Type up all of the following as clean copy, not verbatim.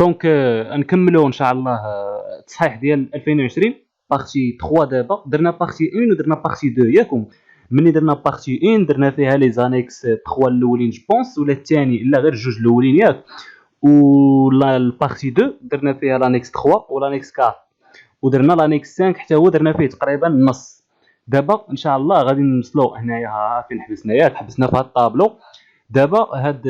دونك نكملوا ان شاء الله التصحيح ديال 2020 بارتي 3. دابا درنا بارتي 1 ودرنا بارتي 2 ياكم. ملي درنا بارتي 1 درنا فيها لي زانيكس 3 الاولين جوبونس، ولا الثاني لا غير جوج الاولين ياك، ولا البارتي 2 درنا فيها لانيكس 3 ولانيكس 4، ودرنا لانيكس 5 حتى هو درنا فيه تقريبا النص. دابا ان شاء الله غادي نوصلوا هنايا. ها فين حبسنا ياك، حبسنا في هذا الطابلو. دابا هاد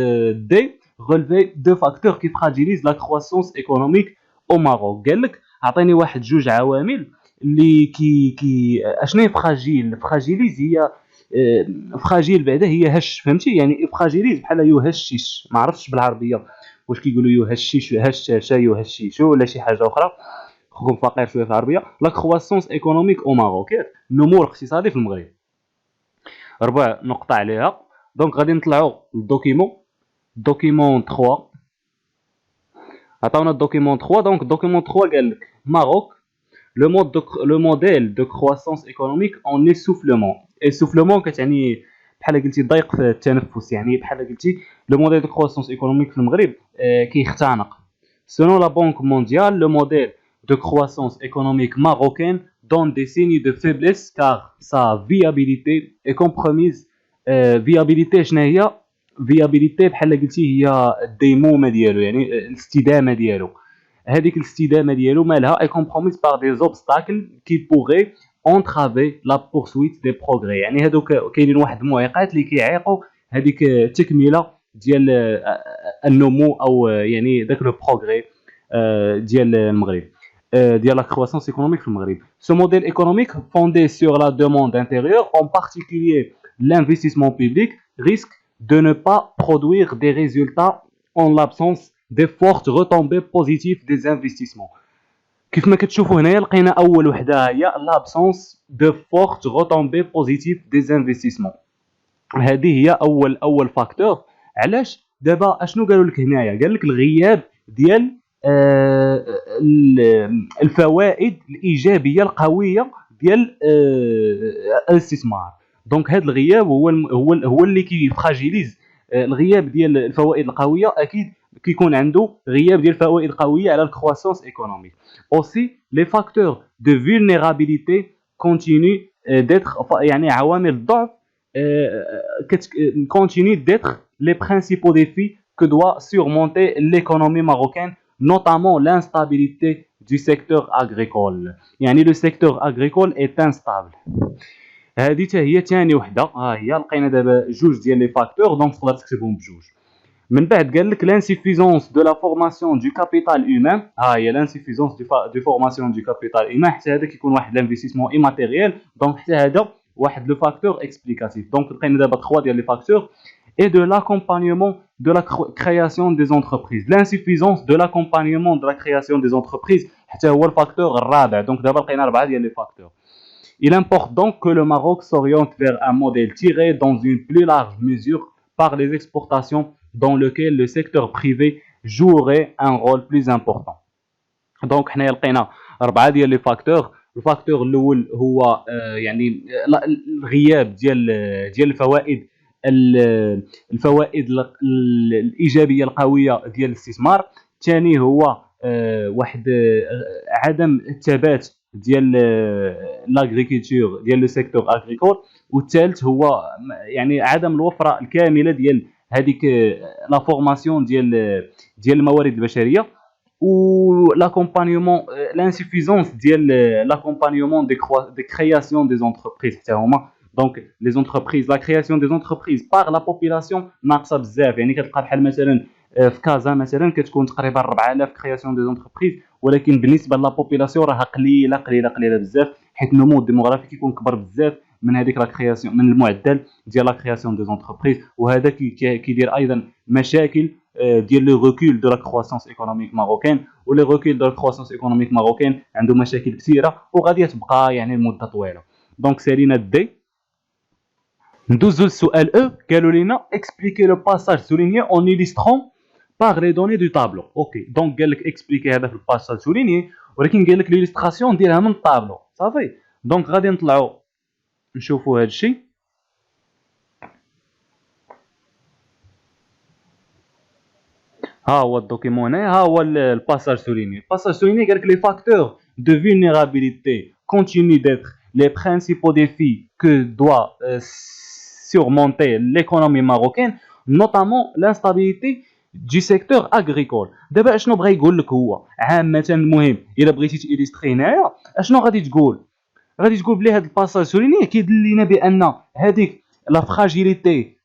دي relever deux facteurs qui fragilisent la croissance économique au Maroc. قال لك اعطيني واحد جوج عوامل اللي كي اشنو فراجيل. فراجيليز هي فراجيل بعدا هي هش، فهمتي؟ يعني فراجيليز بحال يهشش، ما عرفتش بالعربيه واش كيقولوا يهشش هشاشه يهشش ولا شي حاجه اخرى، خوكم فقير شويه في العربيه. لا كرواسونس ايكونوميك او ماروك، النمو الاقتصادي في المغرب. ربع نقطه عليها. دونك غادي نطلعوا للدوكيمون. دوكيمون 3 عطاونا الدوكيمون 3. دونك الدوكيمون 3 قال لك ماروك le modèle de croissance économique en essoufflement. essoufflement كتعني بحال قلتي ضيق في التنفس، يعني بحال قلتي لو موديل دو كرواسونس ايكونوميك في المغرب كيختنق. selon la Banque mondiale, le modèle de croissance économique marocaine donne des signes de faiblesse car sa viabilité est compromise. viabilité شنو هي؟ viabilité بحال قلتي هي الديمومه ديالو، يعني الاستدامه ديالو. هذيك الاستدامه ديالو مالها est compromise par des obstacles qui pourraient entraver la poursuite des progrès. يعني هذوك كاينين واحد المعيقات اللي كيعيقوا هذيك التكمله ديال النمو او يعني داك لو بروغري ديال المغرب، ديال la croissance économique في المغرب. Ce modèle économique fondé sur la demande intérieure, en particulier l'investissement public, risque de ne pas produire des résultats en l'absence des fortes retombées positives des investissements. كيف ما كتشوفوا هنايا لقينا اول وحده هي l'absence de fortes retombées positives des investissements. هذه هي اول فاكتور. علاش؟ دابا اشنو قالوا لك هنايا؟ قال لك الغياب ديال الفوائد الايجابيه القويه ديال الاستثمار. دونك هذا الغياب هو اللي كيفراجيليز. الغياب ديال الفوائد القويه اكيد كيكون عنده غياب ديال الفوائد القويه على الكرواسونس ايكونوميك. aussi les facteurs de vulnérabilité continuent d'être يعني عوامل الضعف continue d'être les principaux défis que doit surmonter l'économie marocaine, notamment l'instabilité du secteur agricole. يعني le secteur agricole est instable. هذه هي ثاني وحده. ها هي لقينا دابا جوج ديال لي فاكتور، دونك تقدر تكتبهم بجوج. من بعد قال لك l'insuffisance de la formation du capital humain. ها هي l'insuffisance du formation du capital humain. حتى هذا كيكون واحد l'investissement immatériel، دونك حتى هذا واحد لو فاكتور اكسبليكاتيف. دونك لقينا دابا 3 ديال لي فاكتور. et de l'accompagnement de la création des entreprises. l'insuffisance de l'accompagnement de la création des entreprises حتى هو الفاكتور الرابع. دونك دابا لقينا 4 ديال لي فاكتور. Il importe donc que le Maroc s'oriente vers un modèle tiré dans une plus large mesure par les exportations dans lequel le secteur privé jouerait un rôle plus important. Donc حنا لقينا 4 ديال لي فاكتور. الفاكتور الاول هو يعني الغياب ديال الفوائد الايجابيه القويه ديال الاستثمار. الثاني هو واحد عدم الثبات ديال لاغريكولتور ديال لو سيكتور اغريكول. والثالث هو يعني عدم الوفره الكامله ديال هذيك لا فورماسيون ديال الموارد البشريه، و l'accompagnement l'insuffisance ديال l'accompagnement des créations des entreprises حتى هما. دونك لي زونتربريز لا كرياسيون دي زونتربريز باغ لا بوبولاسيون ناقصه بزاف. يعني كتلقى بحال مثلا في كازا مثلا كتكون تقريبا 4000 كرياسيون دي زونتربريز، ولكن بالنسبه لا بوبولاسيون راها قليله بزاف، حيت النمو الديموغرافي كيكون كبر بزاف من هذيك لا كرياسيون، من المعدل ديال لا كرياسيون دي زونتربريز. وهذا كيدير ايضا مشاكل ديال لو ريكول دو لا كرواسونس ايكونوميك ماروكين. ولي ريكول دو لا كرواسونس ايكونوميك ماروكين عنده مشاكل كثيره وغادي تبقى يعني لمده طويله. دونك سالينا دي. ندوزو للسؤال او. قالوا لنا expliquer le passage souligné en illustrant par les données du tableau. اوكي دونك قال لك اكسبليكي هذا في الباساج سوليني، ولكن قال لك ليلستراسيون ديرها من الطابلو صافي. دونك غادي نطلعوا نشوفوا هذا الشيء. ها هو الدوكيمون هنايا، ها هو الباساج سوليني. الباساج سوليني قال لك لي فاكتور de vulnérabilité continuent d'être les principaux défis que doit surmonter l'économie marocaine, notamment l'instabilité du secteur agricole. دابا اشنو بغا يقول لك هو عامه؟ المهم الا بغيتي تيليستري هنايا اشنو غادي تقول؟ غادي تقول بلي هاد الباساج سوليني كيدل لينا بان هذيك لا فراجيليتي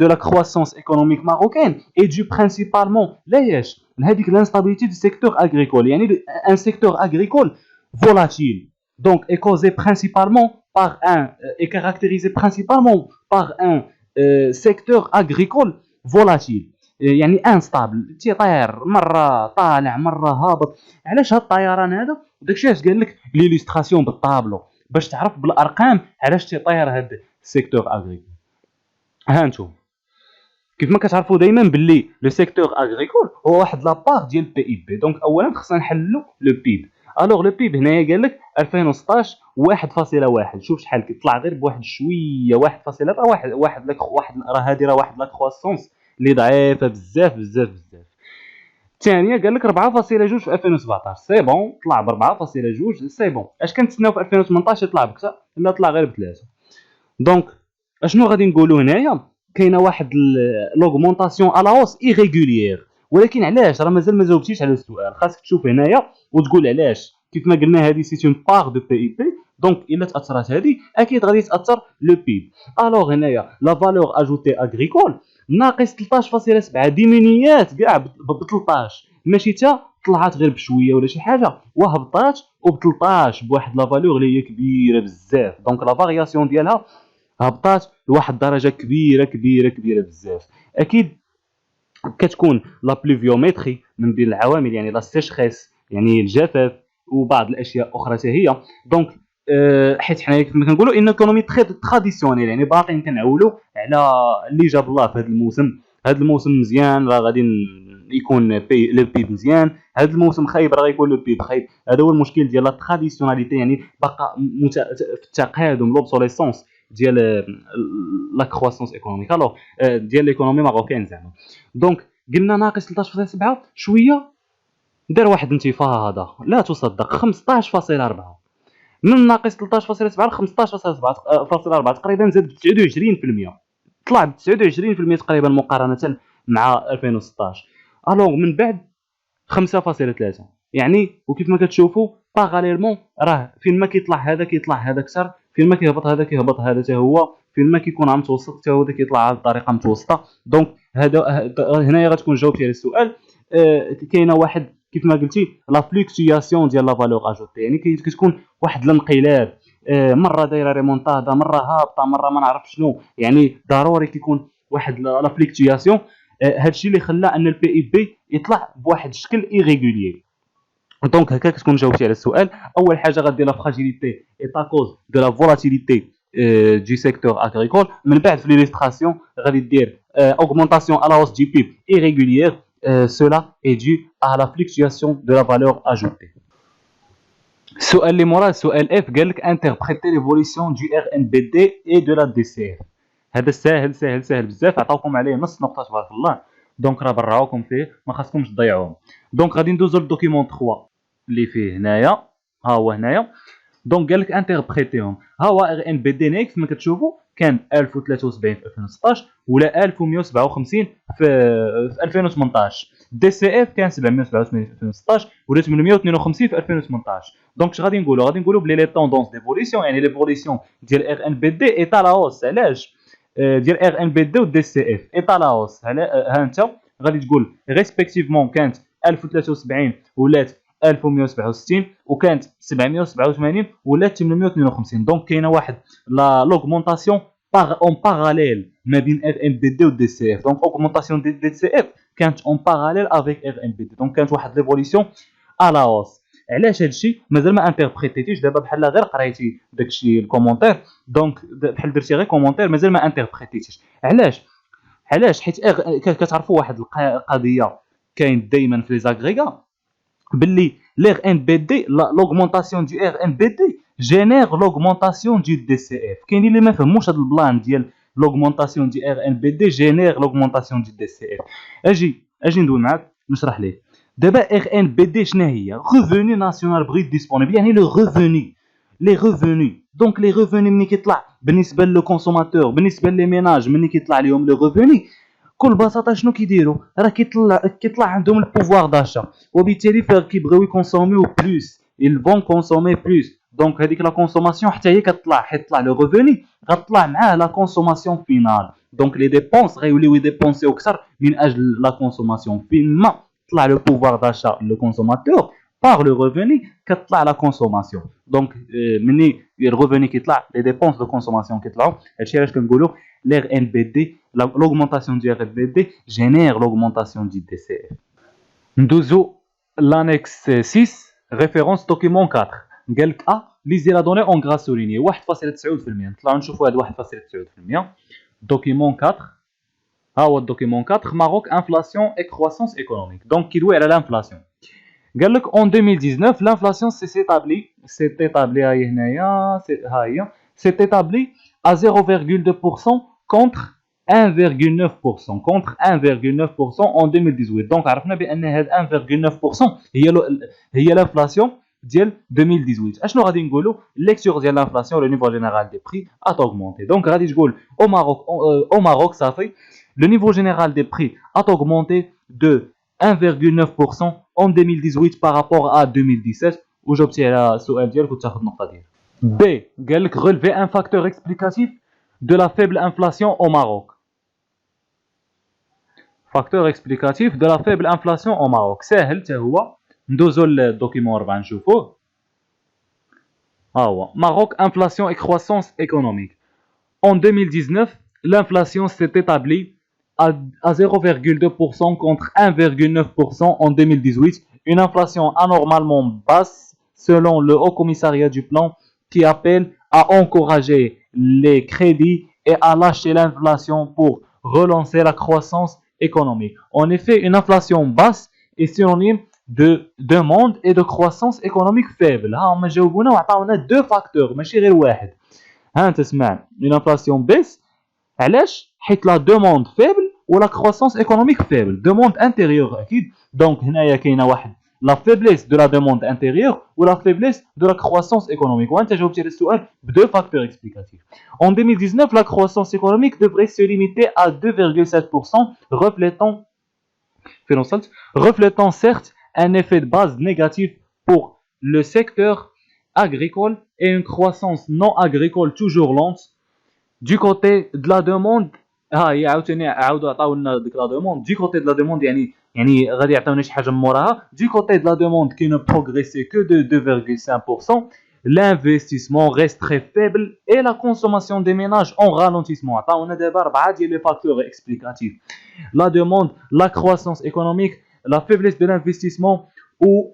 de la croissance économique marocaine est due principalement لهذيك l'instabilité du secteur agricole. يعني un secteur agricole volatile, donc est causé principalement par est caractérisé principalement par un secteur agricole volatile. يعني انستابل، تيطير مره طالع مره هابط. علاش هاد الطيران هذا؟ داكشي علاش قال لك ليليستراسيون بالطابلو باش تعرف بالارقام علاش تيطير هاد السيكتور اغريكول. ها انتم كيف ما كتعرفوا دائما باللي لو سيكتور اغريكول هو واحد لابار ديال البي اي بي. دونك اولا خصنا نحللوا لو بيب. الوغ لو بيب هنايا قال لك 2016 1.1. شوف شحال كيطلع غير بواحد شويه 1.3. واحد راه هذه راه واحد لا كرواسونس اللي ضعيفه بزاف بزاف بزاف. الثانيه قال لك 4.2 في 2017 سي بون، طلع ب 4.2 سي بون. اش كنتسناو في 2018 يطلع بكثر؟ لا طلع غير بثلاثه. دونك اشنو غادي نقولوا هنايا؟ كاينه واحد لوغمونطاسيون على هوس ايريغوليير. ولكن علاش؟ راه مازال ما جاوبتيش على السؤال. خاصك تشوف هنايا وتقول علاش. كيف ما قلنا هذه سي اون بار دو بي اي بي، دونك الا تاثرات هذه اكيد غادي تاثر لو بيب. الوغ هنايا لا فالور اجوتي اغريكول ناقص 13.7 ديمينيات كاع ب 13، ماشي حتى طلعت غير بشويه ولا شي حاجه، وهبطات وب 13 بواحد لا فالور اللي هي كبيره بزاف. دونك لا فارياسيون ديالها هبطات لواحد الدرجه كبيره كبيره كبيره بزاف. اكيد كتكون لا بلوفيومتري من بين العوامل، يعني لا سيشخيس يعني الجفاف وبعض الاشياء اخرى حتى هي. دونك حيت حنايا كما كنقولوا ان ايكونومي تراديسيونيل، يعني باقيين كنعولوا على اللي جاب الله في هذا الموسم. هذا الموسم مزيان راه غادي يكون لو بيب مزيان، هذا الموسم خايب راه غيكون لو بيب خايب. هذا هو المشكل ديال لا تراديسيوناليتي، يعني بقى في التقادم لوبسوليسونس ديال لا كرواسونس ايكونوميك. الوغ ديال ليكونومي ماروكين زعما. دونك قلنا ناقص 13.7 شويه دار واحد انتفاضه لا تصدق 15.4. من ناقص 13.7 ل 15.4 تقريبا زاد ب 29%. طلع ب 29% تقريبا مقارنه مع 2016. الوغ من بعد 5.3. يعني وكيف ما كتشوفوا باراليلمون راه فين ما كيطلع هذا كيطلع هذا اكثر، فين ما كيهبط هذا كيهبط هذا حتى هو، فين ما كيكون عم متوسط حتى هو كيطلع بطريقه متوسطه. دونك هذا هنايا غتكون جاوبتي على السؤال. كاينه واحد كيف ما قلتي لا فلوكتياسيون ديال لا فالور اجوتي، يعني كتكون واحد الانقلاب، مره دايره ريمونتادا مره هابطه مره ما نعرف شنو. يعني ضروري كيكون واحد لا فلوكتياسيون. هادشي اللي خلى ان البي اي بي يطلع بواحد الشكل ايريغوليير. دونك هكا كتكون جاوبتي على السؤال. اول حاجه غدير لا فراجيليتي اي تا كوز دو لا فولاتيليتي دو سيكتور اغريكول. من بعد في ليليستراسيون غادي دير augmentation à la hausse du PIB irrégulière. Cela est dû à la fluctuation de la valeur ajoutée. السؤال اللي موراه السؤال اف قال لك انتربريتي ليفوليسيون دو ار ان بي دي اي دو لا دي سي اف. هذا ساهل ساهل ساهل بزاف، عطاوكم عليه نص نقطه تبارك الله. دونك راه براوكم فيه ما خاصكمش تضيعوهم. دونك غادي ندوزو للدوكيمون 3 اللي فيه هنايا. ها هو هنايا. دونك قال لك انتربريتيهم. ها هو ار ان بي دي نيكس ما كتشوفوا كان 1073 في 2016 ولا 1157 في 2018. دي سي اف كان 787 في 2016 ولا 852 في 2018. دونك اش غادي نقولوا؟ غادي نقولوا بلي لي طوندونس ديفوليسيون، يعني ليفوليسيون ديال ار ان بي دي ايتا لا هوس. علاش؟ ديال ار ان بي دي و دي سي اف ايتا لا هوس. ها انت غادي تقول ريسبكتيفمون كانت 1073 ولات 1167 وكانت 787 ولات 852. دونك كاينه واحد لا لوغمونطاسيون اون باراليل ما بين ار ان بي دي و دي سي اف. دونك اوغمونطاسيون دي سي اف كانت اون باراليل افيك ار ان بي دي. دونك كانت واحد ليفوليسيون على هوس. علاش هادشي؟ مازال ما انتربريتيتيش دابا، بحال غير قريتي داكشي الكومونتير. دونك بحال درتي غير كومونتير مازال ما انتربريتيتيش. علاش؟ حيت كتعرفوا واحد القضيه كاين دائما في لي زاغريغا باللي لير ان بي دي l'augmentation du ار ان بي دي génère l'augmentation du دي سي اف. كاينين اللي ما فهموش هذا البلان ديال l'augmentation du ار ان بي دي génère l'augmentation du دي سي اف. اجي اجي ندوي معاك نشرح ليه. دابا ار ان بي دي شنو هي؟ ريفوني ناسيونال بريت ديسپونيبل، يعني لو ريفوني لي ريفوني. دونك لي ريفوني ملي كيطلع بالنسبه لو كونسوماتور، بالنسبه لي ميناج، ملي كيطلع لهم لو ريفوني بكل بساطه شنو كيديروا؟ راه كيطلع عندهم البوفوار داشا، وبالتالي كيبغيو يكونسوميو بلوس، ils vont consommer plus. دونك هذيك لا كونسوماسيون حتى هي كتطلع، حيت طلع لو ريفوني غتطلع معاه لا كونسوماسيون فينال. دونك لي ديبونس غيوليو يديبونسيو اكثر من اجل لا كونسوماسيون. فيما طلع لو بوفوار داشا لو كونسوماتور باغ لو ريفوني كتطلع لا كونسوماسيون. دونك مني الريفوني كيطلع لي ديبونس دو كونسوماسيون كيطلعوا. هادشي علاش كنقولوا l'R NBD, l'augmentation du RNBD génère l'augmentation du DCF. Ndouzou l'annexe 6, référence document 4. قال لك ليزي لا دوني اون غرا سوليني 1.9%. نطلعوا نشوفوا هاد 1.9%. دوكيمون 4 ها هو الدوكيمون 4 ماروك انفلاسيون اي كروسونس ايكونوميك. دونك كيدوي على لانفلاسيون. قال لك اون 2019 لانفلاسيون سي établi هاي هنايا ها هي سي établi à 0,2% contre 1,9% contre 1,9% en 2018. دونك عرفنا بان هاد 1,9% هي لانفلاسيون ديال 2018. اشنو غادي نقولوا؟ ليكتور ديال لانفلاسيون لو نيفو جينيرال دي بري ا اوغمونتي. دونك غادي تقول au Maroc صافي le niveau général des prix a augmenté de 1,9% en 2018 par rapport à 2017. وجاوبتي على السؤال ديالك وتاخذ النقطه ديالك. B قال لك relever un facteur explicatif de la faible inflation au Maroc. Facteur explicatif de la faible inflation au Maroc. ساهل حتى هو. ندوزو للدوكيمون 4 نشوفوه. ها هو Maroc inflation et croissance économique. En 2019, l'inflation s'est établie à 0,2% contre 1,9% en 2018. Une inflation anormalement basse selon le Haut Commissariat du Plan qui appelle à encourager les crédits et à lâcher l'inflation pour relancer la croissance économique. En effet, une inflation basse est synonyme de demande et de croissance économique faible. هما جاوبونا وعطاونا deux facteurs ماشي غير واحد. ها انت اسمع une inflation baisse علاش؟ حيت لا دوموند فيبل ولا كروسونس ايكونوميك فيبل. دوموند انتيريور اكيد. دونك هنايا كاينه واحد لا فيبليس دو لا دوموند انتيريور ولا فيبليس دو لا كروسونس ايكونوميك. وانت جاوبتي على السؤال بدو فاكتور اكسبليكاتيف. En 2019 la croissance économique devrait se limiter à 2,7% reflétant certes un effet de base négatif pour le secteur agricole et une croissance non agricole toujours lente. Du côté de la demande هي عاوتاني عاودوا عطاونا ديك لا دوموند. دي كوتي دو لا دوموند يعني غادي يعطيونا شي حاجه من موراها. دي كوتي دو لا دوموند كي نو بروغريسي كو دو 2,5%. l'investissement reste très faible et la consommation des ménages en ralentissement. عطاونا دابا 4 ديال لي فاكتور اكسبليكاتيف. la demande, la croissance économique, la faiblesse de l'investissement ou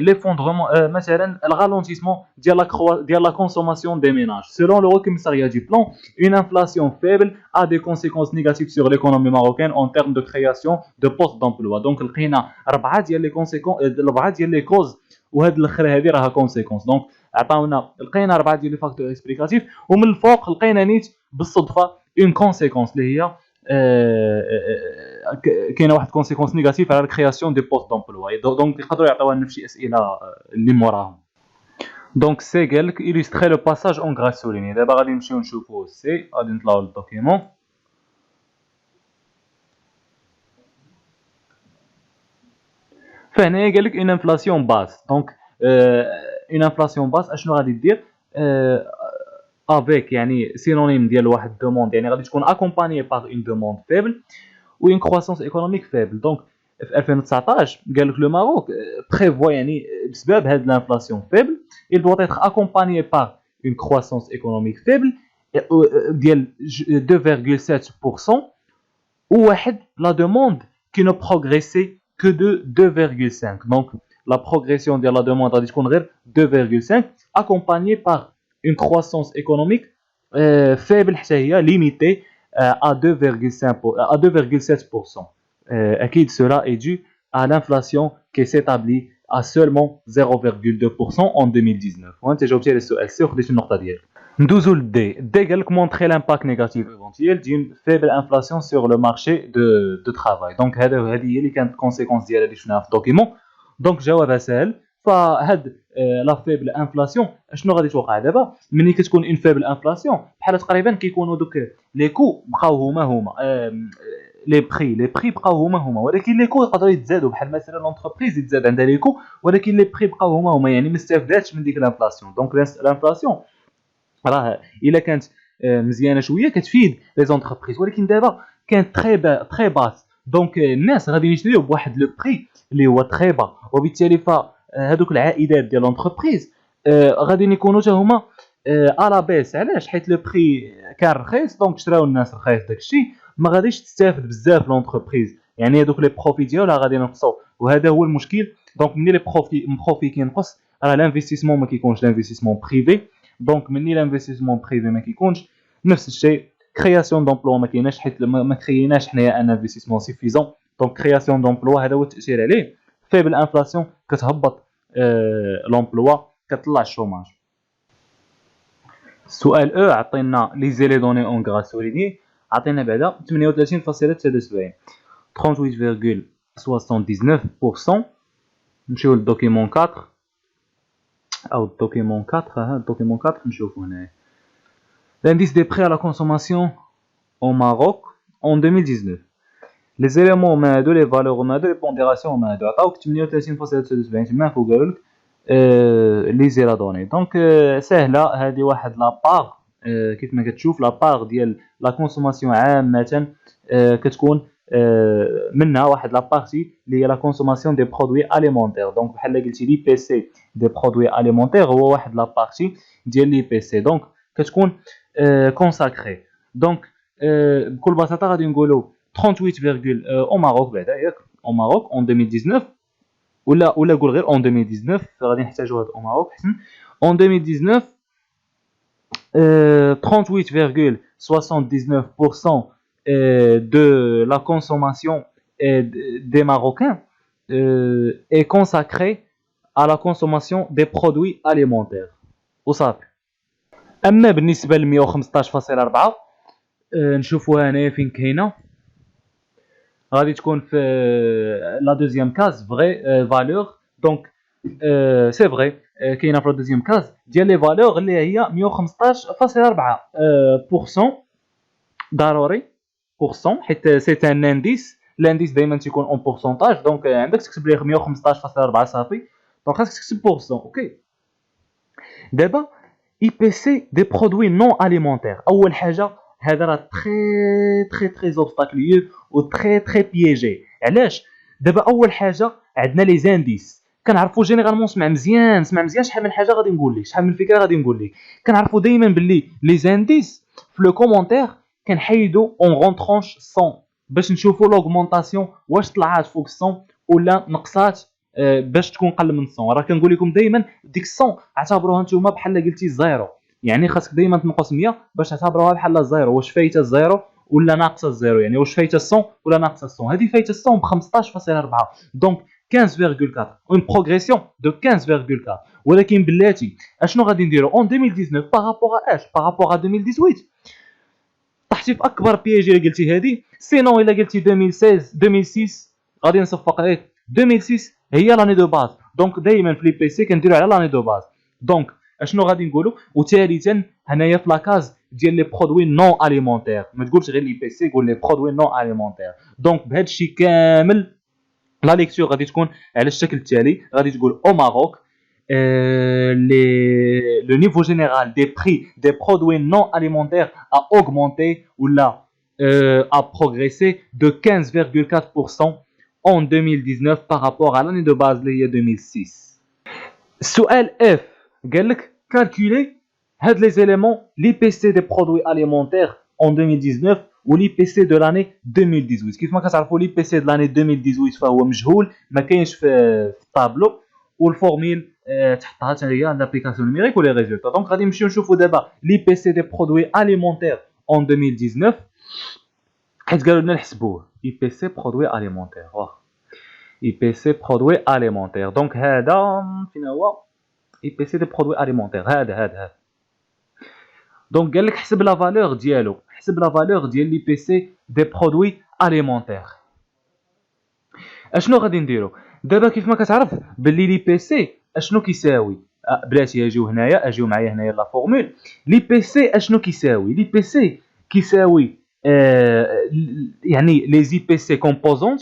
l'effondrement, مثلا le ralentissement de la consommation des ménages. Selon le Haut Commissariat du Plan, une inflation faible a des conséquences négatives sur l'économie marocaine en termes de création de postes d'emploi. Donc لقينا 4 ديال لي كونسيكونس 4 ديال لي كوز وهاد الاخر هذه راها كونسيكونس. دونك عطاونا لقينا 4 ديال لي فاكتور اكسبليكاتيف ومن الفوق لقينا نيت بالصدفه اون كونسيكونس اللي هي كاينه واحد كونسيكونس نيجاتيف على الكرياسيون دي بوست دومبلوا. دونك يقدروا يعطيوها لنا فشي اسئله اللي موراهم. دونك سي قال لك illustré le passage en gras souligné. دابا غادي نمشيو نشوفوا سي غادي نطلعوا للدوكيمون. فهنايا قال لك une inflation basse. دونك une inflation basse اشنو غادي دير؟ avec يعني synonyme ديال واحد demande يعني غادي تكون accompagnée par une demande faible ou une croissance économique faible. Donc في 2019 قال لك le Maroc prévoit يعني بسبب هاد l'inflation faible il doit être accompagné par une croissance économique faible ديال 2,7% وواحد la demande qui ne progressait que de 2,5. Donc la progression de la demande غادي تكون غير 2,5 accompagnée par une croissance économique faible حتى هي limitée à 2,7%. أكيد cela est dû à l'inflation qui s'établit à seulement 0,2% en 2019. وانت جاوبتي على السؤال سي وخديتي النقطه ديالك. ندوزو للدي. الدي قال لك مونطري لامباكت نيجاتيف ايفونتيال ديال فيبل انفلاسيون سور لو مارشي دو ترافاي. دونك هذه هي اللي كانت كونسيكونس ديالها اللي شفناها في الدوكيمون. دونك جوابها سهل. فهاد لا فيبل انفلاسيون اشنو غادي توقع دابا ملي كتكون اون فيبل انفلاسيون؟ بحال تقريبا كيكونوا دوك لي كو بقاو هما لي بري بقاو هما ولكن لي كو يقدروا يتزادوا. بحال مثلا لونتربريز يتزاد عندها لي كو ولكن لي بري بقاو هما يعني ما استفداتش من ديك الانفلاسيون. دونك الانفلاسيون راه الا كانت مزيانه شويه كتفيد لي زونتربريز، ولكن دابا كانت تري باس. دونك الناس غادي يشريو بواحد لو بري اللي هو تري با، وبالتالي فهذوك العائدات ديال لونتربريز غادي يكونوا حتى هما على بيس. علاش؟ حيت لو بري كان رخيص دونك شراو الناس رخيص داكشي، ما غاديش تستافد بزاف لونتربريز، يعني هذوك لي بروفي ديالها غادي ينقصوا، وهذا هو المشكل. دونك ملي لي بروفي كينقص راه الانفستيسمون ما كيكونش الانفستيسمون بريفي. دونك مني لانفستيسمون بريفي ما كيكونش نفس الشيء. كرياسيون دومبلوا ما كايناش حيت ما كرييناش حنايا ان انفستيسمون سيفيزون. دونك كرياسيون دومبلوا هذا هو التاثير عليه. فيبل انفلاسيون كتهبط لومبلوا، كتطلع الشوماج. السؤال او عطينا لي زيلي دوني اون غرا سوليني، عطينا بعدا 38.73 38.79%. نمشيو للدوكيمون 4 او الدوكيمون 4. ها الدوكيمون 4 نشوفو هنايا l'indice des prix à la consommation au Maroc en 2019. Les éléments هادو les valeurs هادو les pondérations هادو عطاوك 38.73 تما فوق قالوا لك لي زيرا دوني. دونك سهله هذه واحد لا باغ كيف ما كتشوف لا باغ ديال لا كونسوماسيون عامه كتكون منها واحد لا بارتي اللي هي لا كونسوماسيون دي برودوي اليمونتير. دونك بحال قلتي لي بي سي دي برودوي اليمونتير هو واحد لا بارتي ديال لي بي سي، دونك كتكون كونساكري. دونك بكل بساطه غادي نقولوا 38 او ماروك بعدا ياك او ماروك اون 2019 ولا قول غير اون 2019 غادي نحتاجوا هاد او ماروك حسن. اون 2019 38,79% de la consommation des Marocains est consacrée à la consommation des produits alimentaires وصافي. اما بالنسبه ل 115.4 نشوفوها هنايا فين كاينه، غادي تكون في لا دوزيام كاز فري فالور. دونك سي فري كاينه في لا دوزيام كاز ديال لي فالور اللي هي 115.4% ضروري بورسون، حيت سي ان انديس. الانديس دائما تيكون اون بورسونتاج، دونك عندك تكتب ليه 115.4 صافي. دونك خاصك تكتب بورسون. اوكي دابا اي بي سي دي برودوي نون اليمونتير. اول حاجه هذا راه تري اوبستاكليو و تري بييجي. علاش؟ دابا اول حاجه عندنا لي زانديس كنعرفوا جينيرالمون. سمع مزيان شحال من حاجه غادي نقول لك، شحال من فكره غادي نقول لك. كنعرفوا دائما باللي لي زانديس في لو كومونتير كنحيدوا اون غونطرونش 100 باش نشوفوا لوغمونطاسيون واش طلعات فوق 100 ولا نقصات باش تكون قل من 100. راه كنقول لكم دائما ديك 100 اعتبروها نتوما بحال قلتي زيرو، يعني خاصك دائما تنقص 100 باش تعتبروها بحال زيرو. واش فايته الزيرو ولا ناقصه الزيرو، يعني واش فايته 100 ولا ناقصه 100. هذه فايته 100 ب 15.4 دونك 15.4 اون بروغريسيون دو 15.4. ولكن بلاتي اشنو غادي نديرو اون 2019 بارابور اش بارابور 2018؟ طحتي في اكبر بيجي اللي قلتي هذه. سينو الا قلتي 2006 غادي نصفق عليك 2006 هي لاني دو باز. دونك دائما في لي بي سي كنديروا على لاني دو باز. دونك اشنو غادي نقولوا؟ وثالثا هنايا في لاكاز ديال لي برودوي نون اليمونتير، ما تقولش غير لي بي سي، قول لي برودوي نون اليمونتير. دونك بهذا الشيء كامل لا ليكتور غادي تكون على الشكل التالي. غادي تقول او ماروك le niveau général des prix des produits non alimentaires a augmenté ou a progressé de 15,4% en 2019 par rapport à l'année de base اللي هي 2006. السؤال F قال لك calculer هاد les éléments l'IPC des produits alimentaires en 2019 و l'IPC de l'année 2018. كيف ما كتعرفوا l'IPC de l'année 2018 فهو مجهول ما كاينش في الطابلو، والفورميل تحطها حتى هي لابليكاسيون نيميريك ولي ريزولطا. دونك غادي نمشيو نشوفوا دابا لي بي سي دي برودوي اليمونتير اون 2019 حيت قالوا لنا نحسبوه اي بي سي برودوي اليمونتير. واه اي بي سي برودوي اليمونتير. دونك هذا فين هو اي بي سي دي برودوي اليمونتير؟ هذا دونك قال لك حسب لا فالور ديالو، حسب لا فالور ديال لي بي سي دي برودوي اليمونتير. اشنو غادي نديرو دابا؟ كيف ما كتعرف باللي لي بي سي اشنو كيساوي، بلاتي اجيو هنايا، اجيو معايا هنايا لا فورمول. لي بي سي اشنو كيساوي؟ لي بي سي كيساوي يعني لي زي بي سي كومبوزونت،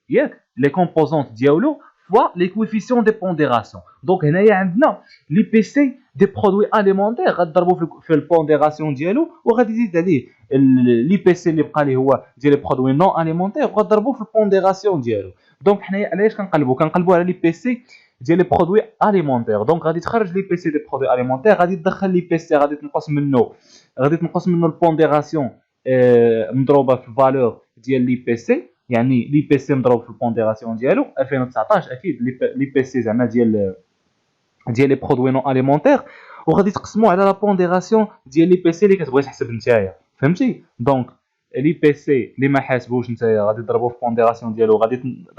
ياك لي كومبوزونت ديالو فوا لي كويفيسيون دي بونديراسيون. دونك هنايا عندنا لي بي سي دي برودوي اليمونتير غنضربو في البونديراسيون ديالو، وغادي يزيد عليه لي بي سي اللي بقى لي هو ديال لي برودوي نون اليمونتير، وغنضربو في البونديراسيون ديالو. دونك حنايا علاش كنقلبوا على لي بي سي ديال لي برودوي اليمونتير؟ دونك غادي تخرج لي بي سي دي برودوي اليمونتير، غادي تدخل لي بي سي، غادي تنقص منه البونديراسيون مضروبه في الفالور ديال لي بي سي، يعني لي بي سي مضروب في البونديراسيون ديالو 2019 اكيد لي بي سي زعما ديال لي برودوي نون اليمونتير، وغادي تقسموا على لا بونديراسيون ديال لي بي سي اللي كتبغي تحسب نتايا، فهمتي؟ دونك لي بي سي اللي ما حاسبوش نتايا غادي تضربوا في البونديراسيون ديالو،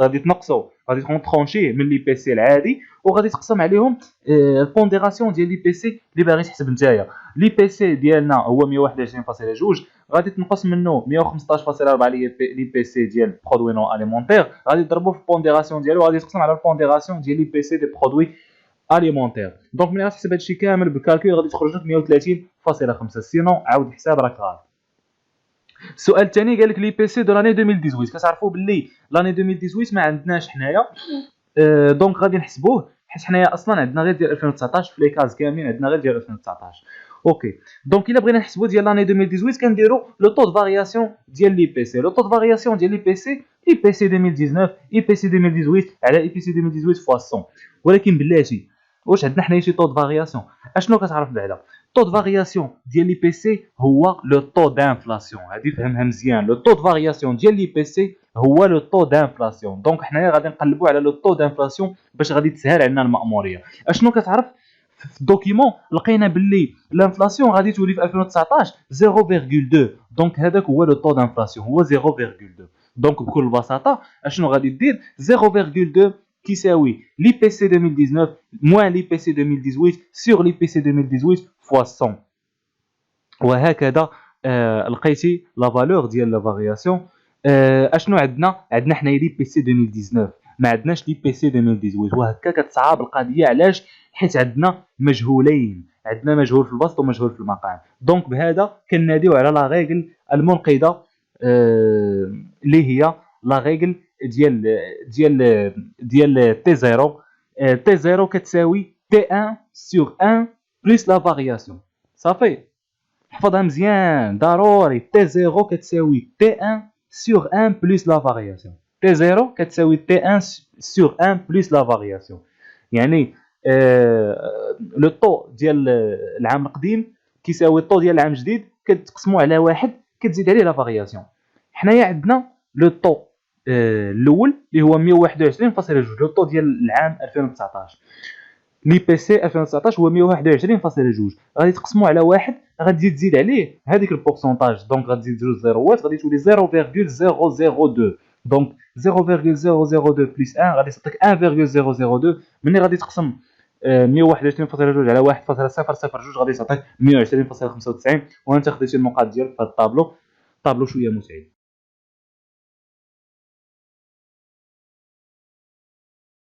غادي تنقصوا، غادي تكون ترونشيه من لي بي سي العادي، وغادي تقسم عليهم البونديراسيون ديال لي بي سي اللي باغي تحسب نتايا. لي بي سي ديالنا هو 121.2، غادي تنقص منه 115.4 لي بي سي ديال برودوي نون اليمونتير، غادي تضربوا في البونديراسيون ديالو، غادي تقسم على البونديراسيون ديال لي بي سي دي برودوي اليمونتير. دونك ملي غتحسب هادشي كامل بالكالكول غادي تخرج لك 130.5، سينو عاود الحساب راك غلط. السؤال الثاني قال لك لي بي سي دو لاني 2018. كتعرفوا باللي لاني 2018 ما عندناش حنايا، دونك غادي نحسبوه حيت حنايا اصلا عندنا غير ديال 2019 في لي كاز كاملين، عندنا غير ديال 2019. اوكي دونك الا بغينا نحسبوا ديال لاني 2018 كنديروا لو طو دو فارياسيون ديال لي بي سي. لو طو دو فارياسيون ديال لي بي سي، اي بي سي 2019 اي بي سي 2018 على اي بي سي 2018 فوا 100. ولكن بلاتي واش عندنا حنايا شي طو دو فارياسيون؟ اشنو كتعرف بعدا؟ طو دو فارياسيون ديال لي بي سي هو لو طو دانفلاسيون، هادي فهمها مزيان. لو طو دو فارياسيون ديال لي بي سي هو لو طو دانفلاسيون. دونك حنايا غادي نقلبوا على لو طو دانفلاسيون باش غادي تسهل علينا المأموريه. اشنو كتعرف؟ في الدوكيمون لقينا باللي الانفلاسيون غادي تولي في 2019 0.2، دونك هذاك هو لو طو دانفلاسيون هو 0.2. دونك بكل بساطه اشنو غادي دير؟ 0.2 كيساوي لي بي سي 2019 موان لي بي سي 2018 سور لي بي سي 2018 فوا 100. وهكذا لقيتي لا فالور ديال لا فارياسيون. اشنو عندنا؟ عندنا حنايا لي بي سي 2019 ما عندناش لي بي سي 2018، وهكا كتصعب القضيه. علاش؟ حيت عندنا مجهولين، عندنا مجهول في البسط ومجهول في المقام. دونك بهذا كناديو على لا ريغل المنقذه اللي هي لا ريغل ديال تي 0. تي 0 كتساوي تي 1 سور 1 بلس لا فارياسيون. صافي حفظها مزيان ضروري. تي 0 كتساوي تي 1 سور 1 بلس لا فارياسيون. تي 0 كتساوي تي 1 سور 1 بلس لا فارياسيون، يعني لو طو ديال العام القديم كيساوي الطو ديال العام الجديد، كتقسموا على واحد كتزيد عليه لا فارياسيون. حنايا عندنا لو طو الاول اللي هو 121.2، لو طو ديال العام 2019 لي بي سي 2019 هو 121.2. غادي تقسموا على واحد، غادي تزيد عليه هذيك البورسونتاج، دونك غادي تزيد جوج زيروات، غادي تولي 0.002. دونك 0.002 بلس 1 غادي تعطيك 1.002. ملي غادي تقسم 121.2 على 1.002 غادي تعطيك 120.95. وانت خديتي النقاط ديالك في هذا الطابلو. طابلو شويه متعب.